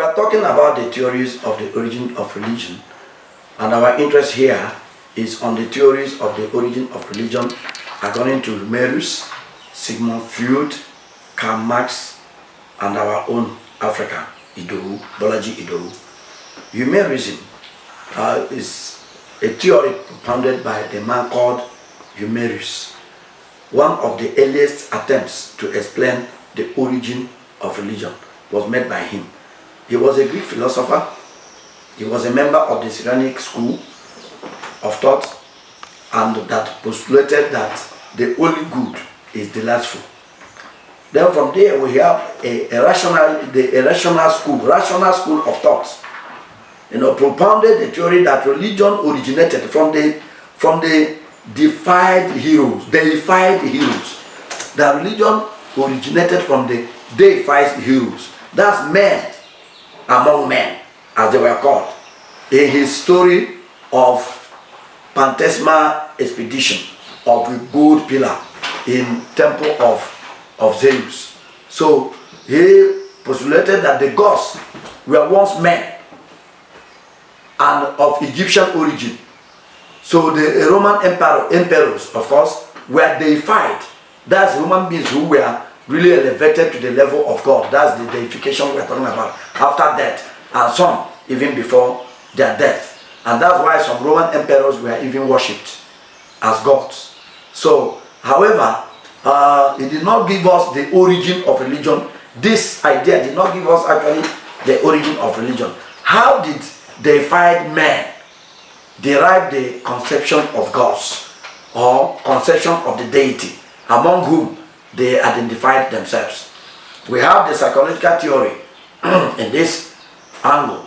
are talking about the theories of the origin of religion, and our interest here is on the theories of the origin of religion according to Marius, Sigmund Freud, Karl Marx, and our own African, Bolaji Idowu. Humanism is a theory propounded by the man called Marius. One of the earliest attempts to explain the origin of religion was made by him. He was a Greek philosopher. He was a member of the Cyrenaic school of thought, and that postulated that the only good is the lastful. Then from there we have a rational school of thought. Propounded the theory that religion originated from the deified heroes. That religion originated from the deified heroes. That's men among men, as they were called, in his story of Pantesma expedition of the gold pillar in temple of Zeus. So he postulated that the gods were once men and of Egyptian origin. So the Roman emperors, of course, were deified. That's human beings who were really elevated to the level of God. That's the deification we're talking about after death, and some even before their death. And that's why some Roman emperors were even worshipped as gods. So, however, it did not give us the origin of religion. This idea did not give us actually the origin of religion. How did deified men derive the conception of gods or conception of the deity among whom they identified themselves? We have the psychological theory in this angle,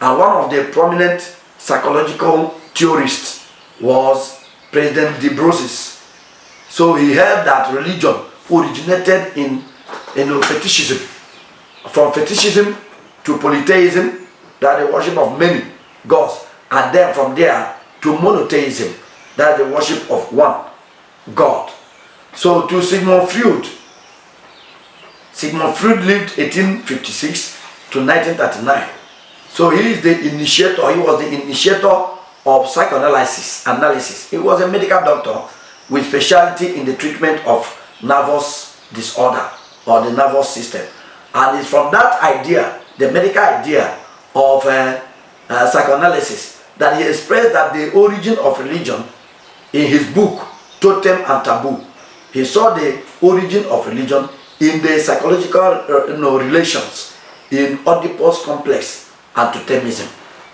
and one of the prominent psychological theorists was President de Brosses. So he held that religion originated in fetishism, from fetishism to polytheism, that the worship of many gods, and then from there to monotheism, that the worship of one God. So to Sigmund Freud lived 1856 to 1939. So he is the initiator. He was the initiator of psychoanalysis. He was a medical doctor with specialty in the treatment of nervous disorder or the nervous system. And it's from that idea, the medical idea of psychoanalysis, that he expressed that the origin of religion in his book, Totem and Taboo. He saw the origin of religion in the psychological relations in Oedipus complex and totemism.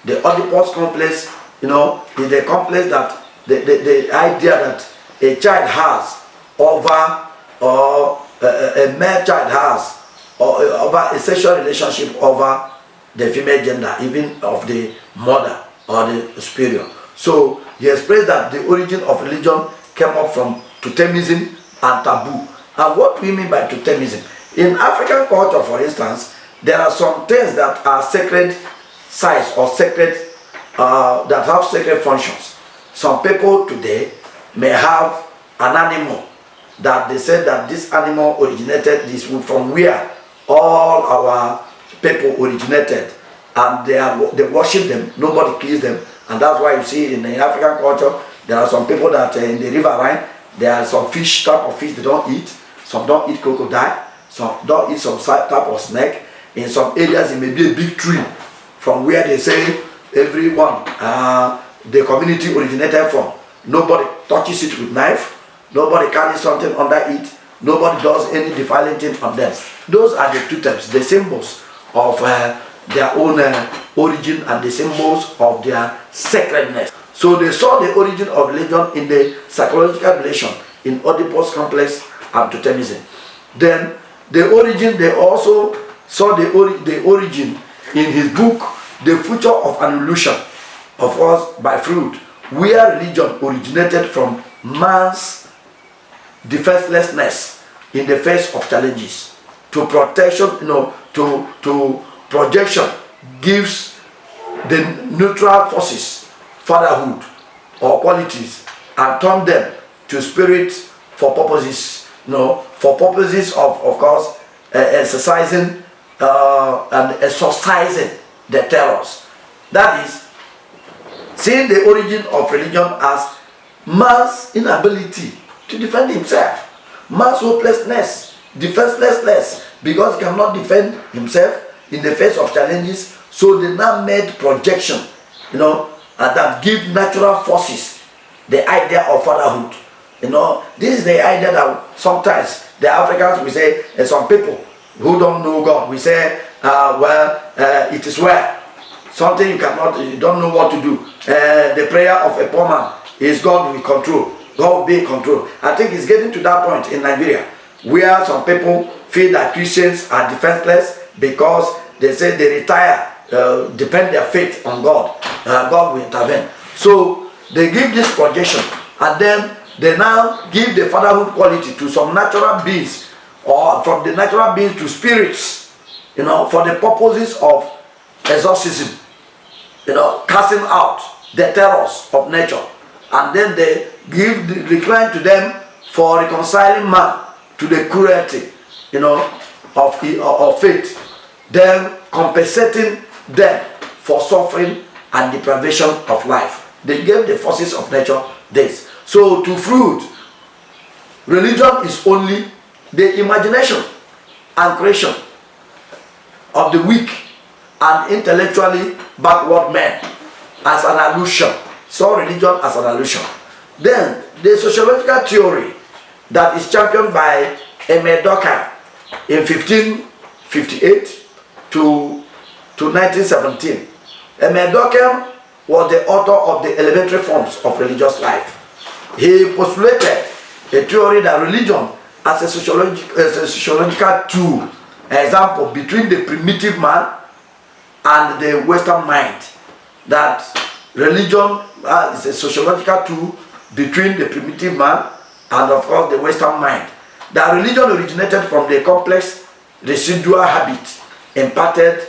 The Oedipus complex, is the complex that the idea that a child has over, or a male child has over a sexual relationship over the female gender, even of the mother or the superior. So he expressed that the origin of religion came up from totemism and taboo. And what do we mean by totemism? In African culture, for instance, there are some things that are sacred sites or sacred, that have sacred functions. Some people today may have an animal that they said that this animal originated from where all our people originated, and they worship them. Nobody kills them, and that's why you see in the African culture there are some people that in the river Rhine, there are some type of fish they don't eat. Some don't eat crocodile, some don't eat some type of snake. In some areas it may be a big tree from where they say everyone, the community originated from. Nobody touches it with knife, nobody carries something under it, nobody does any defiling thing on them. Those are the two types, the symbols of their own origin and the symbols of their sacredness. So they saw the origin of religion in the psychological relation in Oedipus complex and totemism. Then they also saw the origin in his book, The Future of an Illusion, of course by Freud, where religion originated from man's defenselessness in the face of challenges. To protection, to projection gives the neutral forces fatherhood or qualities and turn them to spirit for purposes, of course, exercising and exorcising the terrors. That is, seeing the origin of religion as man's inability to defend himself, man's hopelessness, defenselessness, because he cannot defend himself in the face of challenges. So they now made projection, that give natural forces the idea of fatherhood. This is the idea that sometimes the Africans, we say, and some people who don't know God, we say, it is well. Something you don't know what to do. The prayer of a poor man is God will control. God will be in control. I think it's getting to that point in Nigeria, where some people feel that Christians are defenseless because they say they retire, depend their faith on God. God will intervene. So they give this projection, and then they now give the fatherhood quality to some natural beings, or from the natural beings to spirits, for the purposes of exorcism, casting out the terrors of nature. And then they recline to them for reconciling man to the cruelty, of faith, then compensating them for suffering and deprivation of life. They gave the forces of nature this. So to Freud, religion is only the imagination and creation of the weak and intellectually backward men as an illusion. So religion as an illusion. Then the sociological theory that is championed by Emile Durkheim in 1558 to 1917. Emile Durkheim was the author of the elementary forms of religious life. He postulated a theory that religion as a sociological tool, example, between the primitive man and the Western mind. That religion is a sociological tool between the primitive man and, of course, the Western mind. That religion originated from the complex residual habit imparted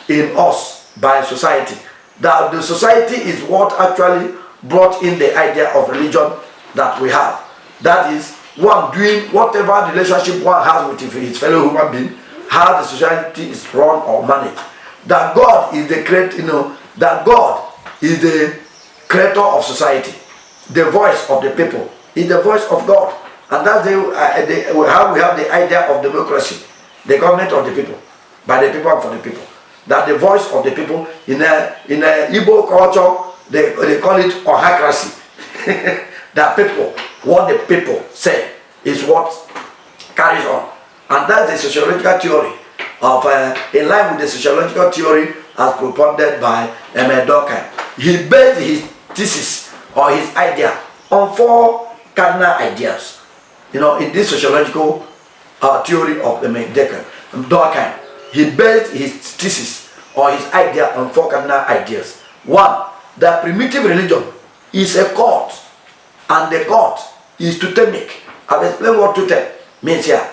in us by society. That the society is what actually brought in the idea of religion that we have. That is, one doing whatever relationship one has with his fellow human being, how the society is run or managed. That God is the creator, that God is the creator of society. The voice of the people is the voice of God. And that's how we have the idea of democracy, the government of the people, by the people and for the people. That the voice of the people, in a Igbo culture, they call it ohacracy. That people, what the people say is what carries on. And that's the sociological theory of, in line with the sociological theory as propounded by Emile Durkheim. He based his thesis or his idea on 4 cardinal ideas. In this sociological theory of Emile Durkheim, he based his thesis or his idea on 4 cardinal ideas. 1, that primitive religion is a cult, and the cult is totemic. I've explained what totem means here.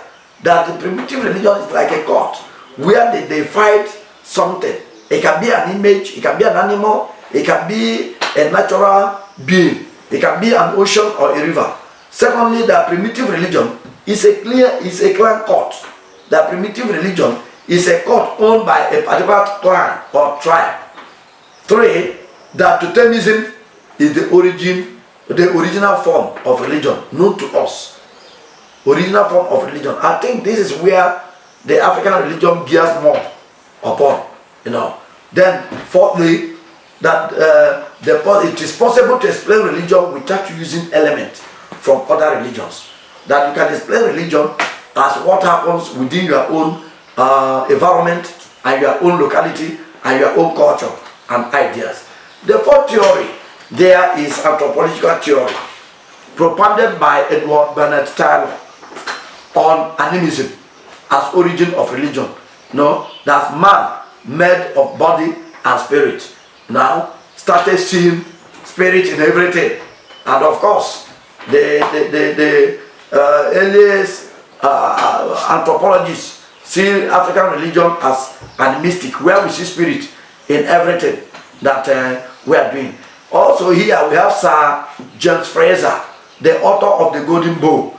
That the primitive religion is like a cult, where they fight something. It can be an image, it can be an animal, it can be a natural being, it can be an ocean or a river. Secondly, the primitive religion is a clan cult. The primitive religion is a cult owned by a particular clan or tribe. 3, that totemism is the original form of religion known to us. Original form of religion. I think this is where the African religion gears more upon. Then 4thly, that it is possible to explain religion without using elements from other religions. That you can explain religion as what happens within your own environment and your own locality and your own culture and ideas. The 4th theory there is anthropological theory, propounded by Edward Bernard Taylor on animism as origin of religion. That man made of body and spirit now started seeing spirit in everything. And of course, the earliest anthropologists see African religion as animistic, where we see spirit in everything that we are doing. Also here we have Sir James Fraser, the author of The Golden Bough,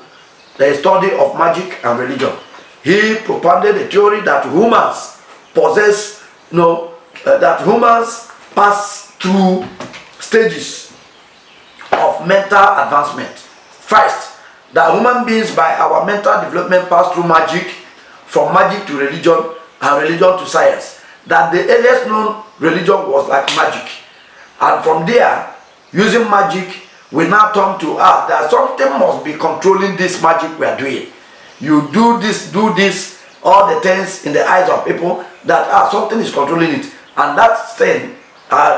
the study of magic and religion. He propounded a theory that humans possess, that humans pass through stages of mental advancement. First, that human beings by our mental development pass through magic, from magic to religion, and religion to science. That the earliest known religion was like magic. And from there, using magic, we now turn to that something must be controlling this magic we are doing. You do this, all the things in the eyes of people that something is controlling it. And that thing,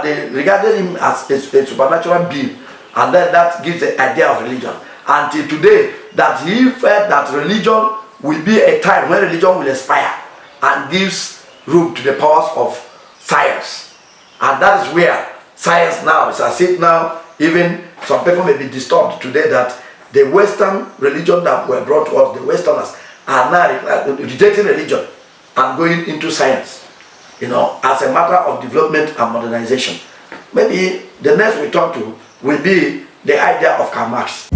they regarded him as a supernatural being. And then that gives the idea of religion. Until today, that he felt that religion will be a time when religion will expire and gives room to the powers of science. And that is where science now is as if now, even some people may be disturbed today that the Western religion that were brought to us, the Westerners, are now rejecting religion and going into science, as a matter of development and modernization. Maybe the next we talk to will be the idea of Karl Marx.